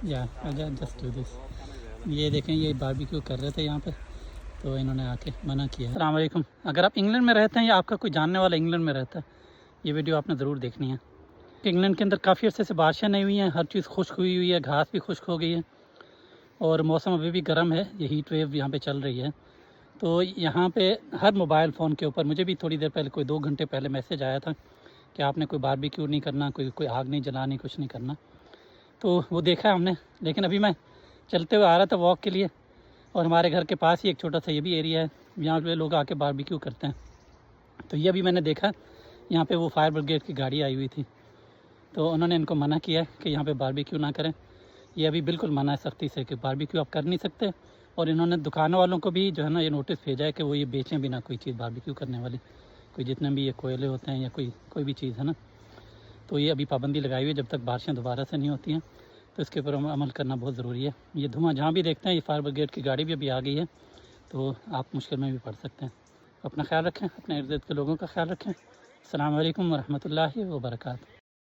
یا just do this. یہ دیکھیں یہ باربیکیو کر رہے تھے یہاں پہ تو انہوں نے آ کے منع کیا. السلام علیکم. اگر آپ انگلینڈ میں رہتے ہیں یا آپ کا کوئی جاننے والا انگلینڈ میں رہتا ہے یہ ویڈیو آپ نے ضرور دیکھنی ہے. انگلینڈ کے اندر کافی عرصے سے بارشیں نہیں ہوئی ہیں, ہر چیز خشک ہوئی ہے, گھاس بھی خشک ہو گئی ہے اور موسم ابھی بھی گرم ہے. یہ ہیٹ ویو یہاں پہ چل رہی ہے. تو یہاں پہ ہر موبائل فون کے اوپر مجھے بھی تھوڑی دیر پہلے کوئی 2 گھنٹے پہلے میسیج آیا تھا کہ آپ نے کوئی باربیکیو نہیں کرنا, کوئی آگ نہیں جلانی, کچھ نہیں کرنا. تو وہ دیکھا ہم نے, لیکن ابھی میں چلتے ہوئے آ رہا تھا واک کے لیے اور ہمارے گھر کے پاس ہی ایک چھوٹا سا یہ بھی ایریا ہے, یہاں پہ لوگ آ کے باربیکیو کرتے ہیں. تو یہ ابھی میں نے دیکھا یہاں پہ وہ فائر بریگیڈ کی گاڑی آئی ہوئی تھی تو انہوں نے ان کو منع کیا کہ یہاں پہ باربیکیو نہ کریں. یہ ابھی بالکل منع ہے سختی سے کہ باربیکیو آپ کر نہیں سکتے. اور انہوں نے دکانوں والوں کو بھی جو ہے نا یہ نوٹس بھیجا ہے کہ وہ یہ بیچیں بھی نہ کوئی چیز باربیکیو کرنے والی, کوئی جتنے بھی یہ کوئلے ہوتے ہیں یا کوئی بھی چیز ہے نا. تو یہ ابھی پابندی لگائی ہوئی ہے جب تک بارشیں دوبارہ سے نہیں ہوتی ہیں, تو اس کے اوپر عمل کرنا بہت ضروری ہے. یہ دھواں جہاں بھی دیکھتے ہیں یہ فائر بریگیڈ کی گاڑی بھی ابھی آ گئی ہے تو آپ مشکل میں بھی پڑ سکتے ہیں. اپنا خیال رکھیں, اپنے ارد گرد کے لوگوں کا خیال رکھیں. السلام علیکم ورحمۃ اللہ وبرکاتہ.